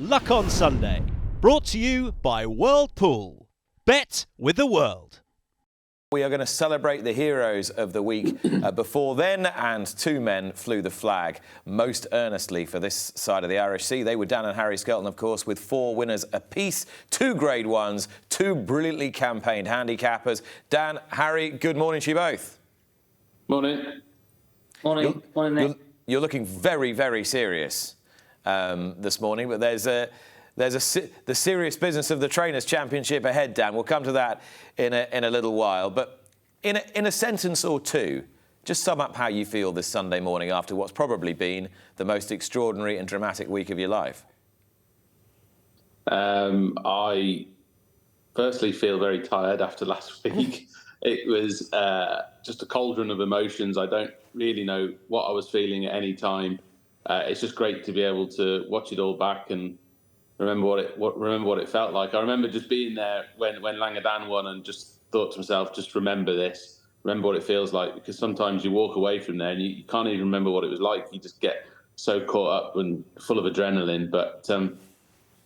Luck on Sunday. Brought to you by World Pool. Bet with the world. We are going to celebrate the heroes of the week before then, and two men flew the flag most earnestly for this side of the Irish Sea. They were Dan and Harry Skelton, of course, with 4 winners apiece, 2 Grade 1s, 2 brilliantly campaigned handicappers. Dan, Harry, good morning to you both. Morning. Morning, Nick. You're looking very, very serious this morning, but there's the serious business of the Trainers' Championship ahead, Dan. We'll come to that in a little while. But in a sentence or two, just sum up how you feel this Sunday morning after what's probably been the most extraordinary and dramatic week of your life. I firstly feel very tired after last week. It was just a cauldron of emotions. I don't really know what I was feeling at any time. It's just great to be able to watch it all back and remember what it felt like. I remember just being there when Langadan won and just thought to myself, just remember this, remember what it feels like, because sometimes you walk away from there and you can't even remember what it was like. You just get so caught up and full of adrenaline. But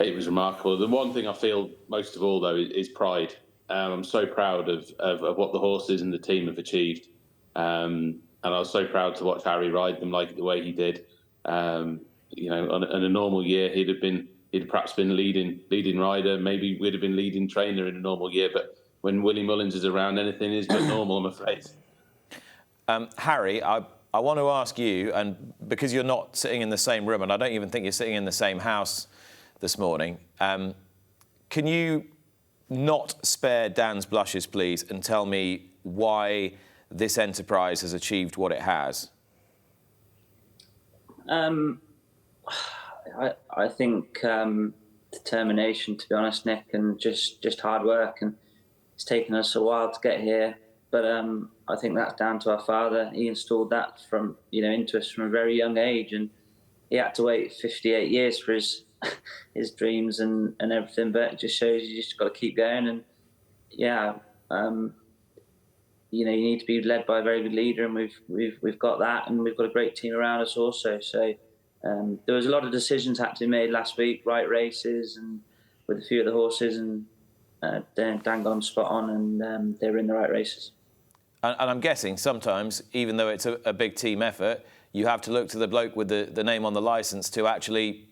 it was remarkable. The one thing I feel most of all, though, is pride. I'm so proud of what the horses and the team have achieved. And I was so proud to watch Harry ride them like the way he did. On a normal year, he'd perhaps been leading rider. Maybe we'd have been leading trainer in a normal year. But when Willie Mullins is around, anything is but normal, I'm afraid. Harry, I want to ask you, and because you're not sitting in the same room, and I don't even think you're sitting in the same house this morning, can you not spare Dan's blushes, please, and tell me why this enterprise has achieved what it has? I think determination, to be honest, Nick, and just hard work. And it's taken us a while to get here, but I think that's down to our father. He installed that into us from a very young age, and he had to wait 58 years for his dreams and everything. But it just shows you just got to keep going. And you need to be led by a very good leader, and we've got that, and we've got a great team around us also. So there was a lot of decisions had to be made last week, right races, and with a few of the horses, and Dan got spot on, and they were in the right races. And I'm guessing sometimes, even though it's a big team effort, you have to look to the bloke with the name on the licence to actually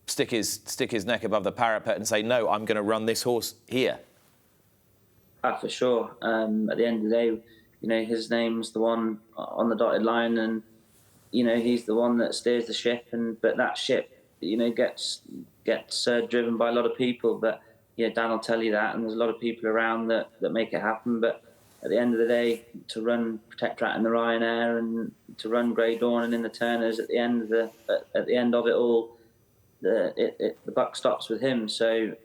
stick his neck above the parapet and say, no, I'm going to run this horse here. For sure. At the end of the day, his name's the one on the dotted line, and he's the one that steers the ship. But that ship, gets driven by a lot of people. But Dan will tell you that, and there's a lot of people around that make it happen. But at the end of the day, to run Protectorat in the Ryanair and to run Grey Dawn and in the Turners, at the end of it all, the buck stops with him. So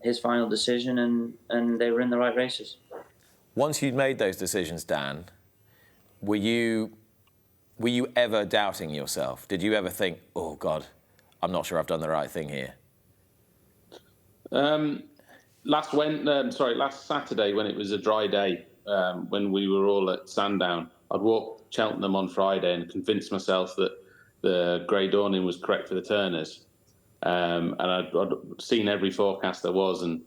his final decision, and they were in the right races. Once you'd made those decisions, Dan, were you ever doubting yourself? Did you ever think, oh God, I'm not sure I've done the right thing here? Last Saturday, when it was a dry day, when we were all at Sandown, I'd walked Cheltenham on Friday and convinced myself that the Grey Dawning was correct for the Turners. And I'd seen every forecast there was and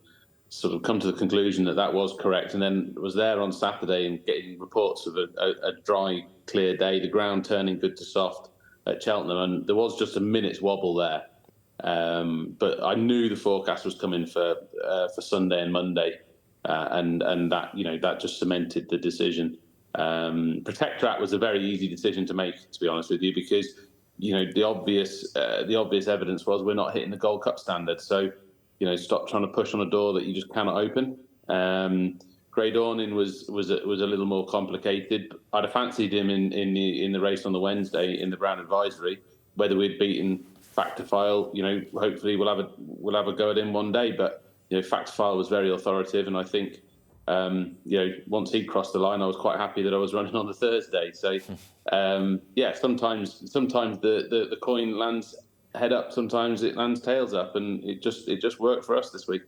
sort of come to the conclusion that was correct. And then was there on Saturday and getting reports of a dry, clear day, the ground turning good to soft at Cheltenham. And there was just a minute's wobble there. But I knew the forecast was coming for Sunday and Monday. And that just cemented the decision. Protectorat was a very easy decision to make, to be honest with you, because the obvious evidence was we're not hitting the Gold Cup standard. So, stop trying to push on a door that you just cannot open. Grey Dawning was a little more complicated. I'd have fancied him in the race on the Wednesday in the Brown Advisory. Whether we'd beaten Factifile, hopefully we'll have a go at him one day. But Factifile was very authoritative, and I think once he crossed the line, I was quite happy that I was running on the Thursday. So, sometimes the coin lands head up, sometimes it lands tails up, and it just worked for us this week.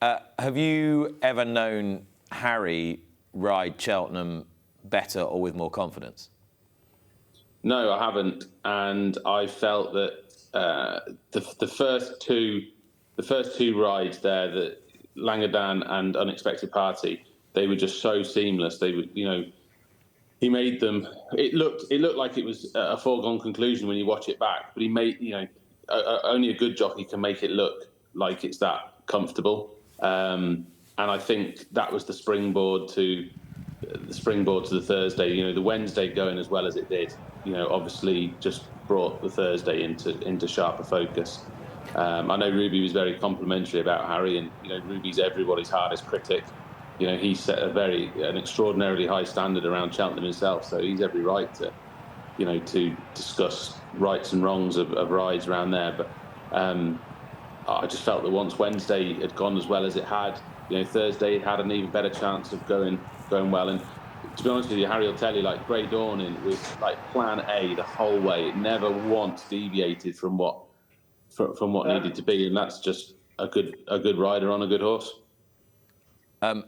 Have you ever known Harry ride Cheltenham better or with more confidence? No, I haven't, and I felt that the first two rides there, the Langadan and Unexpected Party, they were just so seamless. They were, he made them. It looked like it was a foregone conclusion when you watch it back. But he made, only a good jockey can make it look like it's that comfortable. And I think that was the springboard to the Thursday. The Wednesday going as well as it did, obviously just brought the Thursday into sharper focus. I know Ruby was very complimentary about Harry, and Ruby's everybody's hardest critic. He set an extraordinarily high standard around Cheltenham himself, so he's every right to discuss rights and wrongs of rides around there. But I just felt that once Wednesday had gone as well as it had, Thursday it had an even better chance of going well. And to be honest with you, Harry will tell you, like, Grey Dawning was like plan A the whole way. It never once deviated from what needed to be, and that's just a good rider on a good horse.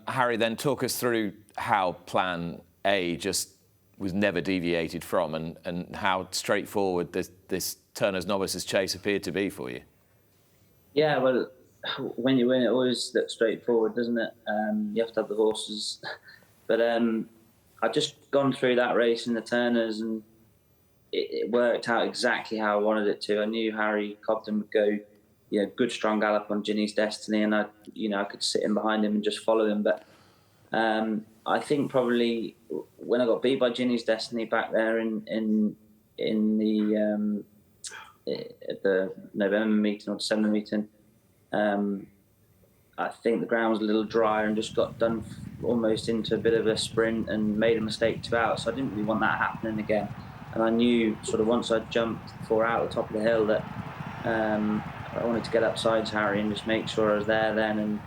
Harry, then talk us through how plan A just was never deviated from, and how straightforward this Turner's Novices Chase appeared to be for you. Yeah, well, when you win, it always looks straightforward, doesn't it? You have to have the horses. But I've just gone through that race in the Turners, and it worked out exactly how I wanted it to. I knew Harry Cobden would go, good strong gallop on Ginny's Destiny, and I could sit in behind him and just follow him. But I think probably when I got beat by Ginny's Destiny back there in the at the November meeting or December meeting, I think the ground was a little drier and just got done almost into a bit of a sprint and made a mistake 2 out. So I didn't really want that happening again. And I knew sort of once I jumped 4 out at the top of the hill that I wanted to get upsides Harry and just make sure I was there then.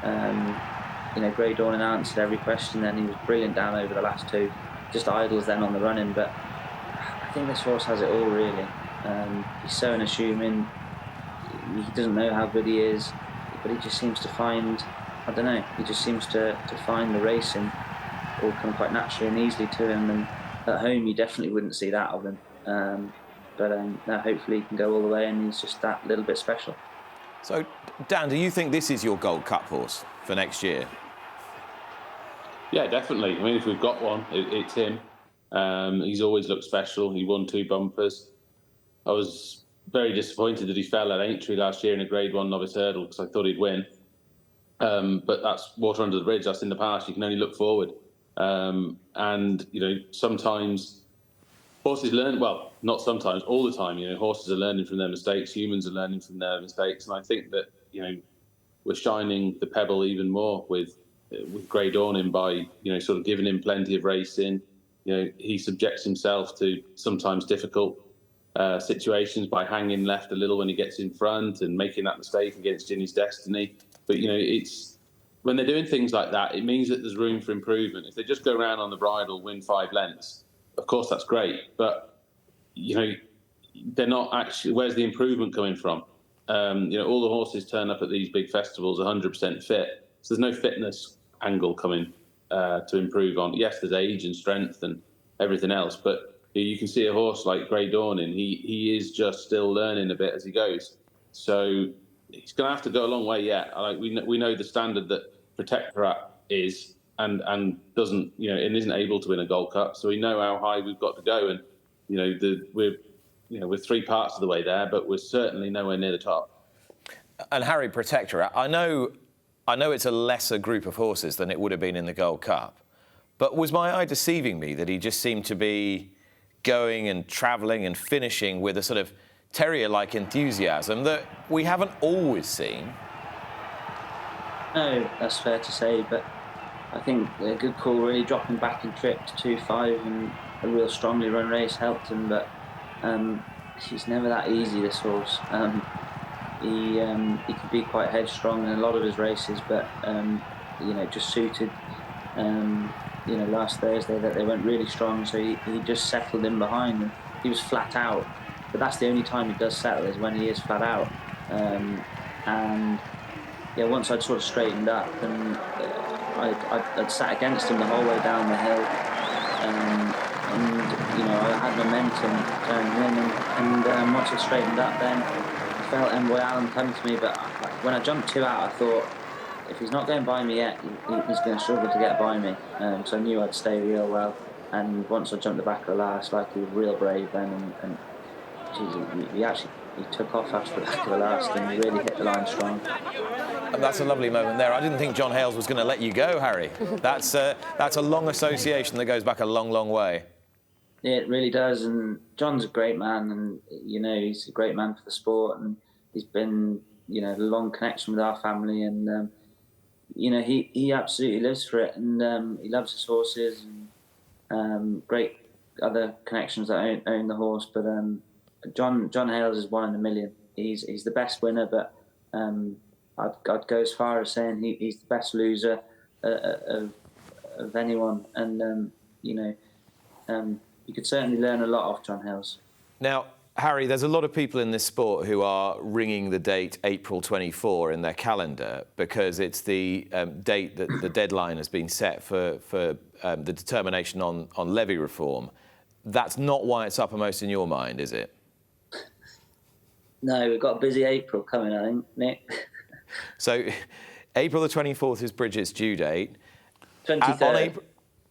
And Grey Dawning answered every question then. He was brilliant down over the last 2. Just idles then on the running. But I think this horse has it all, really. He's so unassuming. He doesn't know how good he is, but he just seems to find, I don't know, he just seems to find the racing all come quite naturally and easily to him. And at home, you definitely wouldn't see that of him. Now hopefully he can go all the way, and he's just that little bit special. So, Dan, do you think this is your Gold Cup horse for next year? Yeah, definitely. I mean, if we've got one, it's him. He's always looked special. He won 2 bumpers. I was very disappointed that he fell at Aintree last year in a Grade 1 novice hurdle because I thought he'd win. But that's water under the bridge. That's in the past. You can only look forward. And sometimes horses learn. Well, not sometimes, all the time. Horses are learning from their mistakes. Humans are learning from their mistakes. And I think that we're shining the pebble even more with Grey Dawning by sort of giving him plenty of racing. He subjects himself to sometimes difficult situations by hanging left a little when he gets in front and making that mistake against Ginny's Destiny. But it's when they're doing things like that, it means that there's room for improvement. If they just go around on the bridle, win 5 lengths, of course that's great. But they're not actually. Where's the improvement coming from? All the horses turn up at these big festivals 100% fit, so there's no fitness angle coming to improve on. Yes, there's age and strength and everything else, but you can see a horse like Grey Dawning. He is just still learning a bit as he goes. So he's going to have to go a long way yet. We know the standard that Protectorat is and doesn't and isn't able to win a Gold Cup. So we know how high we've got to go, and we're 3 parts of the way there, but we're certainly nowhere near the top. And Harry, Protectorat, I know it's a lesser group of horses than it would have been in the Gold Cup, but was my eye deceiving me that he just seemed to be going and travelling and finishing with a sort of terrier-like enthusiasm that we haven't always seen? No, that's fair to say, but I think a good call really dropping back in trip to 2-5 and a real strongly run race helped him, but he's never that easy, this horse. He can be quite headstrong in a lot of his races, but just suited last Thursday that they went really strong, so he just settled in behind, and he was flat out. But that's the only time he does settle, is when he is flat out. And once I'd sort of straightened up, and I'd sat against him the whole way down the hill, and I had momentum turning in, and once I straightened up, then I felt Envoy Allen come to me. But when I jumped 2 out, I thought, if he's not going by me yet, he's going to struggle to get by me. So I knew I'd stay real well. And once I jumped the back of the last, he was real brave then, and geez, he took off after the back of the last, and he really hit the line strong. And that's a lovely moment there. I didn't think John Hales was going to let you go, Harry. That's a long association that goes back a long, long way. It really does, and John's a great man, and he's a great man for the sport, and he's been a long connection with our family, and he absolutely lives for it, and he loves his horses, and great other connections that own the horse, but John Hales is one in a million. He's the best winner, but I'd go as far as saying he's the best loser of anyone, and you could certainly learn a lot off John Hales. Now, Harry, there's a lot of people in this sport who are ringing the date April 24 in their calendar because it's the date that the deadline has been set for the determination on levy reform. That's not why it's uppermost in your mind, is it? No, we've got a busy April coming, I think, Nick. So, April the 24th is Bridget's due date. 23rd.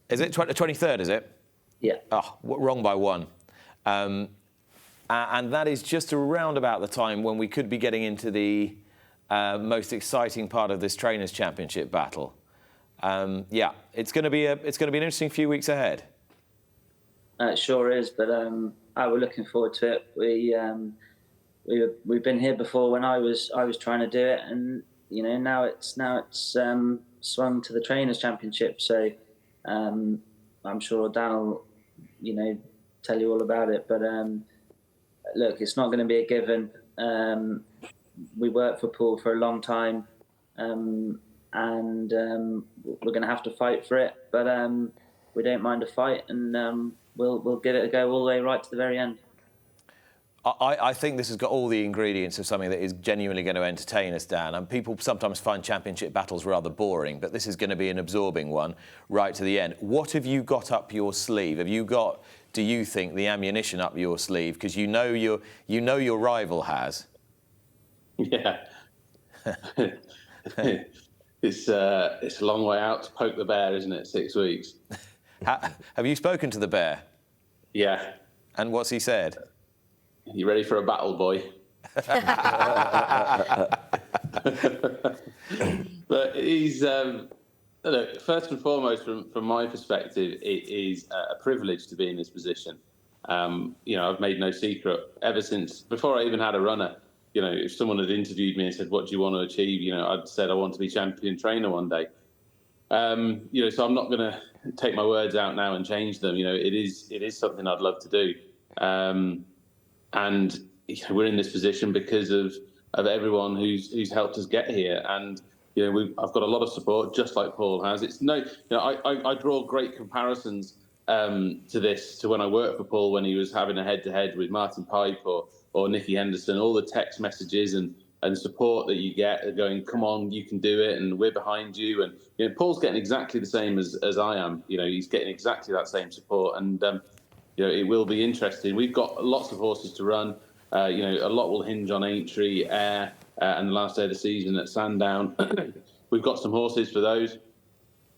Is it 23rd, is it? Yeah. Oh, wrong by one. And that is just around about the time when we could be getting into the most exciting part of this Trainers' Championship battle. It's going to be an interesting few weeks ahead. It sure is, but we're looking forward to it. We've been here before when I was trying to do it, and now it's swung to the Trainers' Championship. So I'm sure Dan will tell you all about it. But look, it's not going to be a given. We worked for Paul for a long time, and we're going to have to fight for it. But we don't mind a fight, and we'll give it a go all the way right to the very end. I think this has got all the ingredients of something that is genuinely going to entertain us, Dan. And people sometimes find championship battles rather boring, but this is going to be an absorbing one right to the end. What have you got up your sleeve? Have you got, do you think, the ammunition up your sleeve? Because you know your rival has. Yeah. It's a long way out to poke the bear, isn't it? 6 weeks. Have you spoken to the bear? Yeah. And what's he said? You ready for a battle, boy? But he's look, first and foremost, from my perspective, it is a privilege to be in this position. I've made no secret ever since before I even had a runner. If someone had interviewed me and said, "What do you want to achieve?" I'd said I want to be champion trainer one day. So I'm not going to take my words out now and change them. It is something I'd love to do. And we're in this position because of everyone who's helped us get here. And I've got a lot of support, just like Paul has. It's I draw great comparisons to when I worked for Paul when he was having a head-to-head with Martin Pipe or Nicky Henderson. All the text messages and support that you get, going, "Come on, you can do it, and we're behind you." And Paul's getting exactly the same as I am. He's getting exactly that same support, and it will be interesting. We've got lots of horses to run. A lot will hinge on Aintree, Ayr, and the last day of the season at Sandown. We've got some horses for those,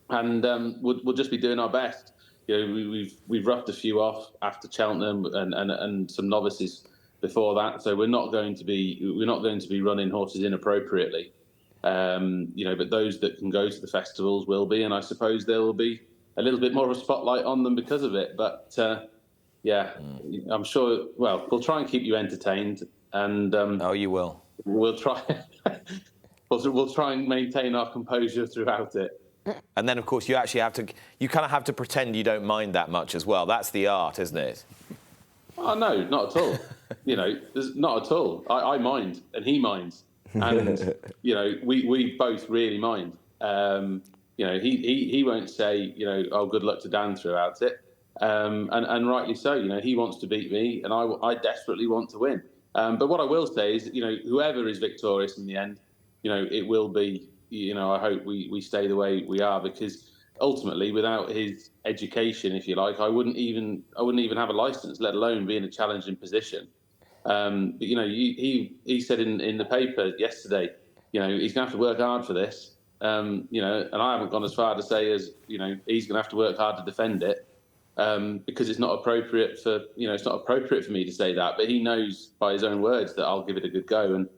and we'll just be doing our best. We've roughed a few off after Cheltenham and some novices before that, so we're not going to be running horses inappropriately. But those that can go to the festivals will be, and I suppose there will be a little bit more of a spotlight on them because of it. But I'm sure. Well, we'll try and keep you entertained, and you will. We'll try. We'll try and maintain our composure throughout it. And then, of course, you kind of have to pretend you don't mind that much as well. That's the art, isn't it? Oh no, not at all. Not at all. I mind, and he minds, and we both really mind. He won't say "Oh, good luck to Dan" throughout it. And rightly so. He wants to beat me, and I desperately want to win. But what I will say is, whoever is victorious in the end, it will be. I hope we stay the way we are, because ultimately, without his education, if you like, I wouldn't even have a license, let alone be in a challenging position. But he said in the paper yesterday, he's going to have to work hard for this. And I haven't gone as far to say as he's going to have to work hard to defend it, because it's not appropriate for me to say that. But he knows by his own words that I'll give it a good go, and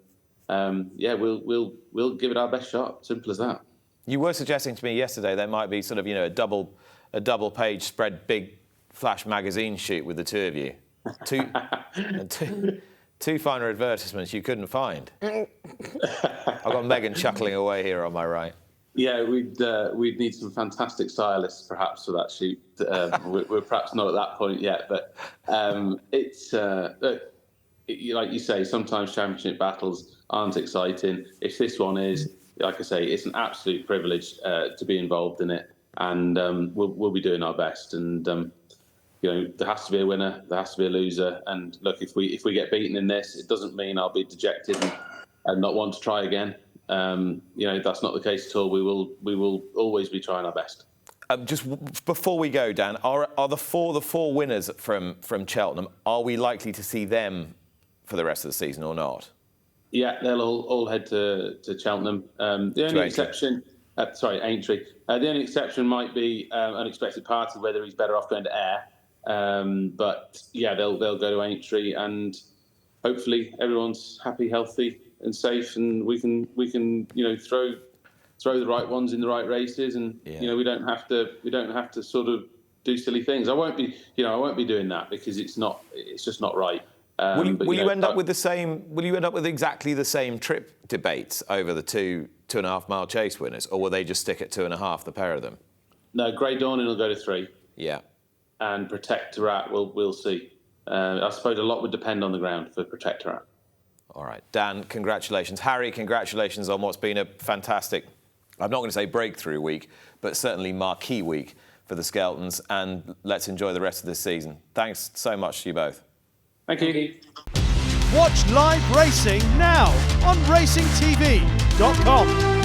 we'll give it our best shot. Simple as that. You were suggesting to me yesterday there might be sort of a double page spread big flash magazine shoot with the two of you. Two finer advertisements you couldn't find. I've got Megan chuckling away here on my right. Yeah, we'd need some fantastic stylists perhaps for that shoot. We're perhaps not at that point yet, but it's like you say, sometimes championship battles aren't exciting. If this one is, like I say, it's an absolute privilege to be involved in it, and we'll be doing our best. And there has to be a winner, there has to be a loser. And look, if we get beaten in this, it doesn't mean I'll be dejected and not want to try again. That's not the case at all. We will always be trying our best. Just before we go, Dan, are the four winners from Cheltenham? Are we likely to see them for the rest of the season or not? Yeah, they'll all head to Cheltenham. The only exception, Aintree. The only exception might be Unexpected Party, whether he's better off going to Ayr. But yeah, they'll go to Aintree, and hopefully everyone's happy, healthy, and safe, and we can throw the right ones in the right races, and we don't have to sort of do silly things. I won't be doing that, because it's just not right. Will you end up with exactly the same trip debates over the 2.5 mile chase winners, or will they just stick at 2.5, the pair of them? No, Grey Dawning will go to 3. Yeah. And Protectorat, we'll see. I suppose a lot would depend on the ground for Protectorat. All right, Dan, congratulations. Harry, congratulations on what's been a fantastic, I'm not going to say breakthrough week, but certainly marquee week for the Skeltons, and let's enjoy the rest of this season. Thanks so much to you both. Thank you. Watch live racing now on racingtv.com.